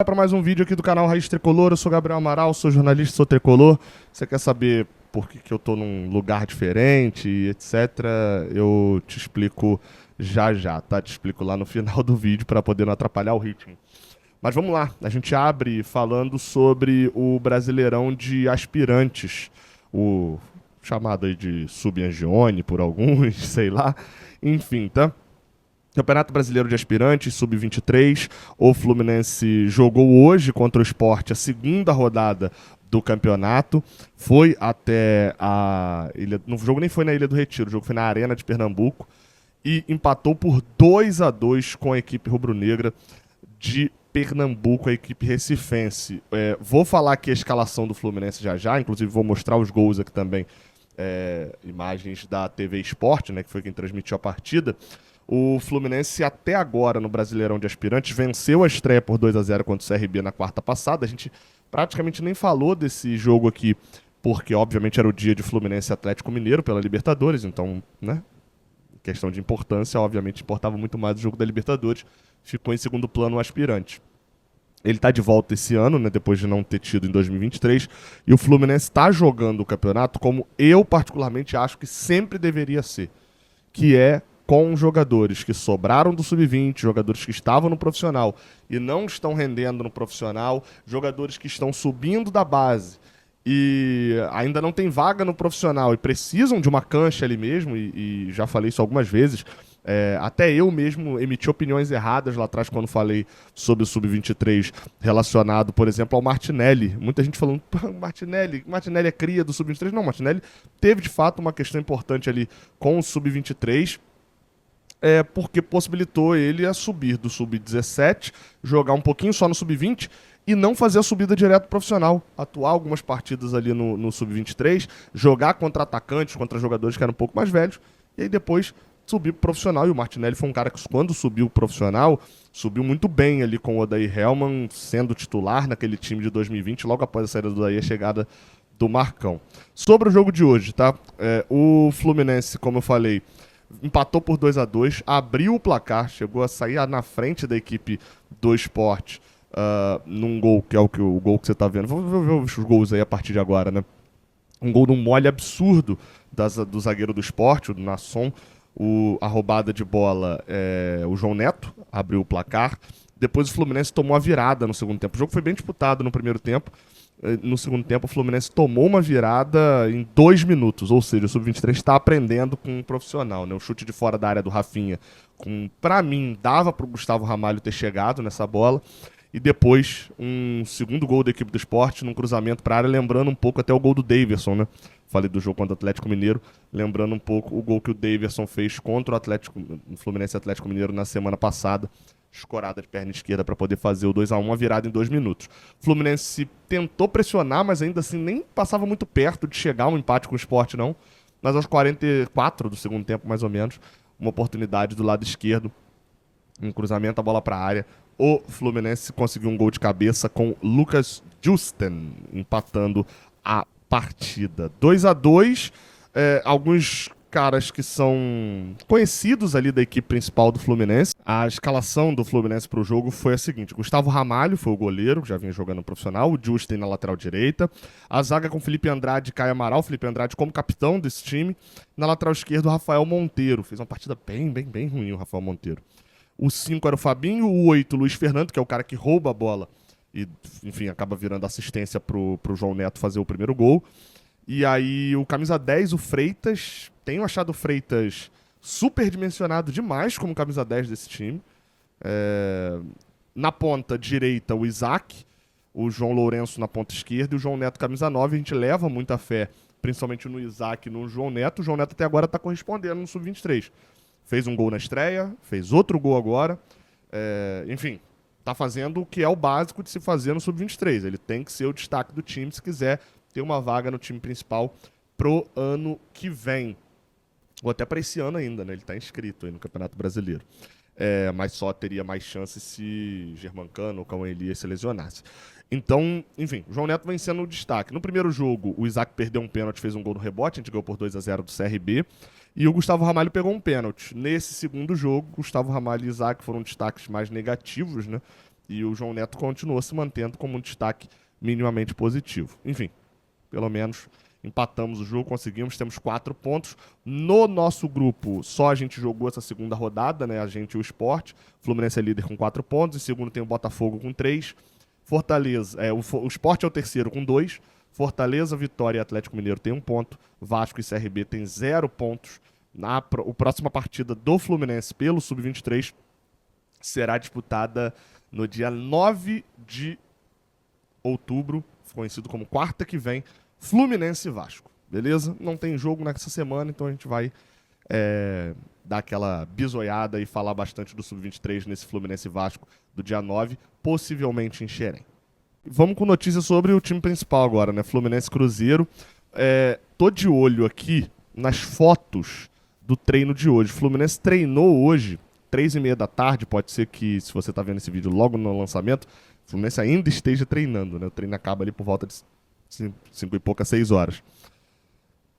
para mais um vídeo aqui do canal Raiz Tricolor. Eu sou Gabriel Amaral, sou jornalista, sou tricolor. Você quer saber por que eu tô num lugar diferente, etc? Eu te explico já, tá? Te explico lá no final do vídeo para poder não atrapalhar o ritmo. Mas vamos lá, a gente abre falando sobre o Brasileirão de Aspirantes, o chamado aí de Subangione por alguns, sei lá, enfim, tá? Campeonato Brasileiro de Aspirantes, Sub-23, o Fluminense jogou hoje contra o Sport a segunda rodada do campeonato, foi até a Ilha... O jogo nem foi na Ilha do Retiro, o jogo foi na Arena de Pernambuco e empatou por 2-2 com a equipe rubro-negra de Pernambuco, a equipe recifense. Vou falar aqui a escalação do Fluminense já, inclusive vou mostrar os gols aqui também, imagens da TV Sport, né, que foi quem transmitiu a partida. O Fluminense até agora no Brasileirão de Aspirantes venceu a estreia por 2-0 contra o CRB na quarta passada. A gente praticamente nem falou desse jogo aqui, porque obviamente era o dia de Fluminense e Atlético Mineiro pela Libertadores, então, né, questão de importância, obviamente importava muito mais o jogo da Libertadores, ficou em segundo plano o Aspirante. Ele está de volta esse ano, né, depois de não ter tido em 2023, e o Fluminense está jogando o campeonato como eu particularmente acho que sempre deveria ser, que é com jogadores que sobraram do Sub-20, jogadores que estavam no profissional e não estão rendendo no profissional, jogadores que estão subindo da base e ainda não tem vaga no profissional e precisam de uma cancha ali mesmo, e já falei isso algumas vezes. Até eu mesmo emiti opiniões erradas lá atrás quando falei sobre o Sub-23 relacionado, por exemplo, ao Martinelli. Muita gente falando, Martinelli é cria do Sub-23. Não, Martinelli teve de fato uma questão importante ali com o Sub-23, porque possibilitou ele a subir do Sub-17, jogar um pouquinho só no Sub-20 e não fazer a subida direto pro profissional. Atuar algumas partidas ali no Sub-23, jogar contra atacantes, contra jogadores que eram um pouco mais velhos, e aí depois subir pro profissional. E o Martinelli foi um cara que, quando subiu pro profissional, subiu muito bem ali com o Odair Hellmann, sendo titular naquele time de 2020, logo após a saída do Odair, a chegada do Marcão. Sobre o jogo de hoje, tá? O Fluminense, como eu falei, empatou por 2-2, abriu o placar, chegou a sair na frente da equipe do Sport num gol, que é o gol que você tá vendo. Vou ver os gols aí a partir de agora, né? Um gol num mole absurdo do zagueiro do Sport, o Nasson. A roubada de bola, o João Neto abriu o placar. Depois o Fluminense tomou a virada no segundo tempo. O jogo foi bem disputado no primeiro tempo. No segundo tempo, o Fluminense tomou uma virada em 2 minutos, ou seja, o Sub-23 está aprendendo com um profissional, né? O chute de fora da área do Rafinha, pra mim, dava pro Gustavo Ramalho ter chegado nessa bola, e depois um segundo gol da equipe do Sport, num cruzamento pra área, lembrando um pouco até o gol do Daverson, né? Falei do jogo contra o Atlético Mineiro, lembrando um pouco o gol que o Daverson fez contra o Fluminense e Atlético Mineiro na semana passada, escorada de perna esquerda para poder fazer o 2-1, a virada em 2 minutos. O Fluminense tentou pressionar, mas ainda assim nem passava muito perto de chegar a um empate com o Sport, não. Mas aos 44 do segundo tempo, mais ou menos, uma oportunidade do lado esquerdo, um cruzamento, a bola para a área. O Fluminense conseguiu um gol de cabeça com Lucas Justen, empatando a partida. 2-2, alguns caras que são conhecidos ali da equipe principal do Fluminense. A escalação do Fluminense para o jogo foi a seguinte: Gustavo Ramalho foi o goleiro, já vinha jogando no profissional, o Justen na lateral direita, a zaga com Felipe Andrade e Caio Amaral, Felipe Andrade como capitão desse time, na lateral esquerda o Rafael Monteiro, fez uma partida bem ruim o Rafael Monteiro. O 5 era o Fabinho, o 8 Luiz Fernando, que é o cara que rouba a bola e, enfim, acaba virando assistência pro João Neto fazer o primeiro gol. E aí o camisa 10, o Freitas. Tenho achado o Freitas superdimensionado demais como camisa 10 desse time. Na ponta direita, o Isaac, o João Lourenço na ponta esquerda e o João Neto camisa 9. A gente leva muita fé, principalmente no Isaac e no João Neto. O João Neto até agora está correspondendo no Sub-23. Fez um gol na estreia, fez outro gol agora. Enfim, está fazendo o que é o básico de se fazer no Sub-23. Ele tem que ser o destaque do time se quiser ter uma vaga no time principal pro ano que vem. Ou até para esse ano ainda, né? Ele está inscrito aí no Campeonato Brasileiro. Mas só teria mais chance se Germancano ou Cauã Elias se lesionasse. Então, enfim, o João Neto vem sendo o destaque. No primeiro jogo, o Isaac perdeu um pênalti, fez um gol no rebote, a gente ganhou por 2-0 do CRB. E o Gustavo Ramalho pegou um pênalti. Nesse segundo jogo, Gustavo Ramalho e Isaac foram destaques mais negativos, né? E o João Neto continua se mantendo como um destaque minimamente positivo. Enfim, pelo menos empatamos o jogo, conseguimos, temos 4 pontos. No nosso grupo, só a gente jogou essa segunda rodada, né? A gente e o Sport. Fluminense é líder com 4 pontos. Em segundo tem o Botafogo com 3. Fortaleza, o Sport é o terceiro com 2. Fortaleza, Vitória e Atlético Mineiro tem 1 ponto. Vasco e CRB tem 0 pontos. A próxima partida do Fluminense pelo Sub-23 será disputada no dia 9 de outubro, conhecido como quarta que vem, Fluminense e Vasco. Beleza? Não tem jogo nessa semana, então a gente vai dar aquela bisoiada e falar bastante do Sub-23 nesse Fluminense e Vasco do dia 9, possivelmente em Xerém. Vamos com notícias sobre o time principal agora, né? Fluminense e Cruzeiro. Tô de olho aqui nas fotos do treino de hoje. O Fluminense treinou hoje, 3h30 da tarde, pode ser que, se você tá vendo esse vídeo logo no lançamento, o Fluminense ainda esteja treinando, né? O treino acaba ali por volta de 5 e pouca, 6 horas.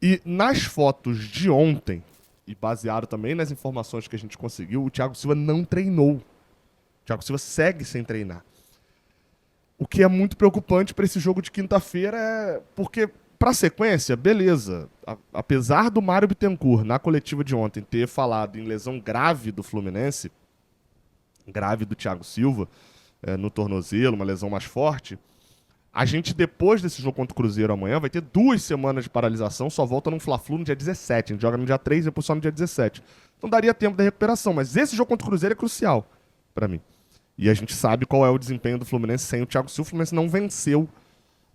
E nas fotos de ontem, e baseado também nas informações que a gente conseguiu, o Thiago Silva não treinou. O Thiago Silva segue sem treinar. O que é muito preocupante para esse jogo de quinta-feira porque, para a sequência, beleza. Apesar do Mário Bittencourt, na coletiva de ontem, ter falado em lesão grave do Fluminense, grave do Thiago Silva, no tornozelo, uma lesão mais forte, a gente, depois desse jogo contra o Cruzeiro amanhã, vai ter 2 semanas de paralisação, só volta no Fla-Flu no dia 17. A gente joga no dia 3 e depois só no dia 17. Então daria tempo da recuperação, mas esse jogo contra o Cruzeiro é crucial para mim. E a gente sabe qual é o desempenho do Fluminense sem o Thiago Silva. O Fluminense não venceu,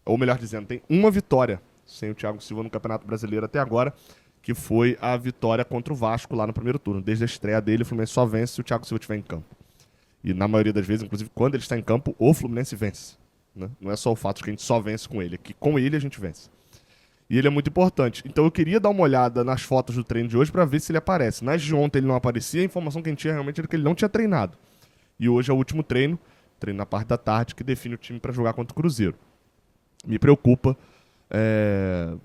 ou melhor dizendo, tem uma vitória sem o Thiago Silva no Campeonato Brasileiro até agora, que foi a vitória contra o Vasco lá no primeiro turno. Desde a estreia dele, o Fluminense só vence se o Thiago Silva estiver em campo. E na maioria das vezes, inclusive quando ele está em campo, o Fluminense vence. Né? Não é só o fato de que a gente só vence com ele, é que com ele a gente vence. E ele é muito importante. Então eu queria dar uma olhada nas fotos do treino de hoje para ver se ele aparece. Nas de ontem ele não aparecia, a informação que a gente tinha realmente era que ele não tinha treinado. E hoje é o último treino na parte da tarde, que define o time para jogar contra o Cruzeiro. Me preocupa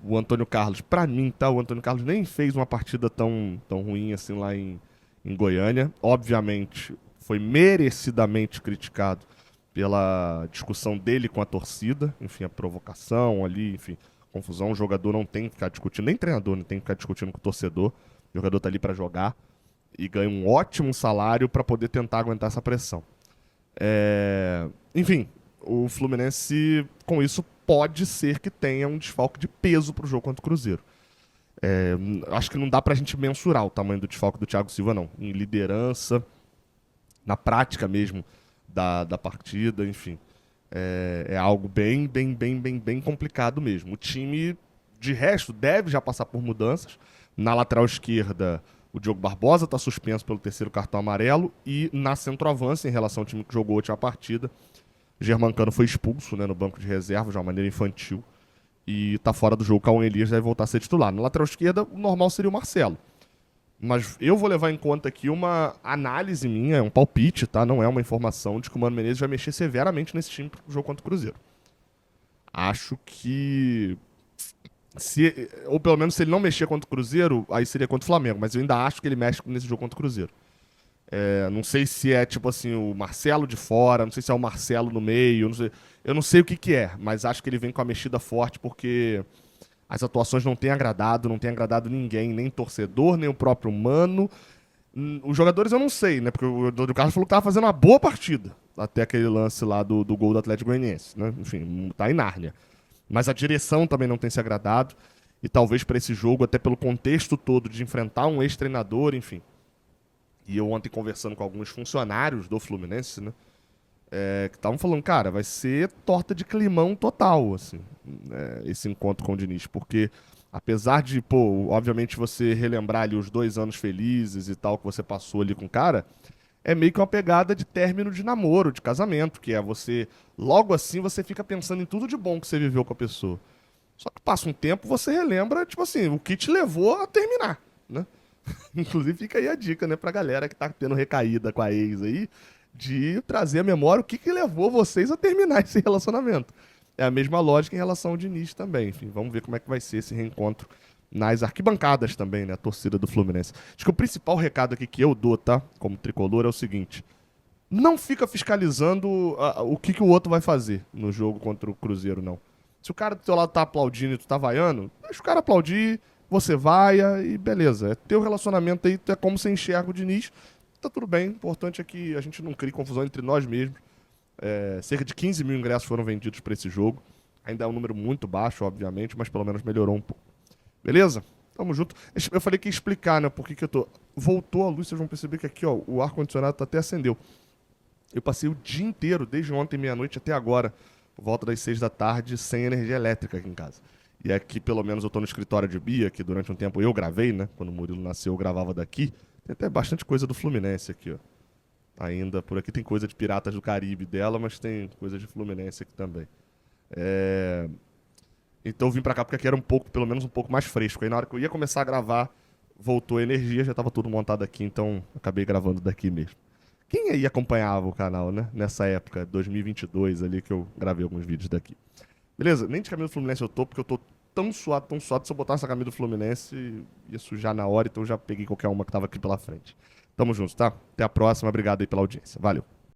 o Antônio Carlos. Para mim, tá? O Antônio Carlos nem fez uma partida tão ruim assim lá em Goiânia. Obviamente, foi merecidamente criticado pela discussão dele com a torcida. Enfim, a provocação ali, enfim, confusão. O jogador não tem que ficar discutindo, nem treinador não tem que ficar discutindo com o torcedor. O jogador tá ali para jogar e ganha um ótimo salário para poder tentar aguentar essa pressão. Enfim, o Fluminense, com isso, pode ser que tenha um desfalque de peso para o jogo contra o Cruzeiro. Acho que não dá pra gente mensurar o tamanho do desfalque do Thiago Silva, não. Em liderança, na prática mesmo da partida, enfim. É algo bem complicado mesmo. O time, de resto, deve já passar por mudanças. Na lateral esquerda, o Diogo Barbosa está suspenso pelo 3º cartão amarelo. E na centroavância, em relação ao time que jogou a última partida, Germancano foi expulso, né, no banco de reserva, de uma maneira infantil. E está fora do jogo. Cauã Elias deve voltar a ser titular. Na lateral esquerda, o normal seria o Marcelo. Mas eu vou levar em conta aqui uma análise minha, é um palpite, tá? Não é uma informação de que o Mano Menezes vai mexer severamente nesse time pro jogo contra o Cruzeiro. Acho que... ou pelo menos se ele não mexer contra o Cruzeiro, aí seria contra o Flamengo. Mas eu ainda acho que ele mexe nesse jogo contra o Cruzeiro. Não sei se é tipo assim, o Marcelo de fora, não sei se é o Marcelo no meio, eu não sei o que é, mas acho que ele vem com a mexida forte porque as atuações não têm agradado ninguém, nem torcedor, nem o próprio Mano. Os jogadores eu não sei, né? Porque o Carlos falou que tava fazendo uma boa partida até aquele lance lá do gol do Atlético Goianiense, né? Enfim, tá em Nárnia. Mas a direção também não tem se agradado e talvez para esse jogo, até pelo contexto todo de enfrentar um ex-treinador, enfim. E eu ontem conversando com alguns funcionários do Fluminense, né? Que estavam falando, cara, vai ser torta de climão total, assim, esse encontro com o Diniz, porque apesar de, obviamente você relembrar ali os 2 anos felizes e tal que você passou ali com o cara, é meio que uma pegada de término de namoro, de casamento, que é você, logo assim você fica pensando em tudo de bom que você viveu com a pessoa. Só que passa um tempo, você relembra, tipo assim, o que te levou a terminar, né? Inclusive fica aí a dica, né, pra galera que tá tendo recaída com a ex aí, de trazer à memória o que levou vocês a terminar esse relacionamento. É a mesma lógica em relação ao Diniz também. Enfim, vamos ver como é que vai ser esse reencontro nas arquibancadas também, né? A torcida do Fluminense. Acho que o principal recado aqui que eu dou, tá? Como tricolor, é o seguinte. não fica fiscalizando o que, que o outro vai fazer no jogo contra o Cruzeiro, não. Se o cara do teu lado tá aplaudindo e tu tá vaiando, deixa o cara aplaudir, você vaia e beleza. É teu relacionamento aí, é como você enxerga o Diniz, tá tudo bem. O importante é que a gente não crie confusão entre nós mesmos. Cerca de 15 mil ingressos foram vendidos para esse jogo. Ainda é um número muito baixo, obviamente, mas pelo menos melhorou um pouco. Beleza? Tamo junto. Eu falei que ia explicar, né, por que que eu tô... Voltou a luz, vocês vão perceber que aqui, ó, o ar-condicionado até acendeu. Eu passei o dia inteiro, desde ontem, meia-noite até agora, por volta das 6 da tarde, sem energia elétrica aqui em casa. E aqui, pelo menos, eu tô no escritório de Bia, que durante um tempo eu gravei, né? Quando o Murilo nasceu, eu gravava daqui. Tem até bastante coisa do Fluminense aqui, ó. Ainda por aqui tem coisa de Piratas do Caribe dela, mas tem coisa de Fluminense aqui também. Então eu vim pra cá porque aqui era um pouco, pelo menos um pouco mais fresco. Aí na hora que eu ia começar a gravar, voltou a energia, já tava tudo montado aqui, então acabei gravando daqui mesmo. Quem aí acompanhava o canal, né? Nessa época, 2022 ali, que eu gravei alguns vídeos daqui. Beleza? Nem de camisa do Fluminense eu tô, porque eu tô tão suado, tão suado. Se eu botar essa camisa do Fluminense, ia sujar na hora, então eu já peguei qualquer uma que tava aqui pela frente. Tamo junto, tá? Até a próxima. Obrigado aí pela audiência. Valeu.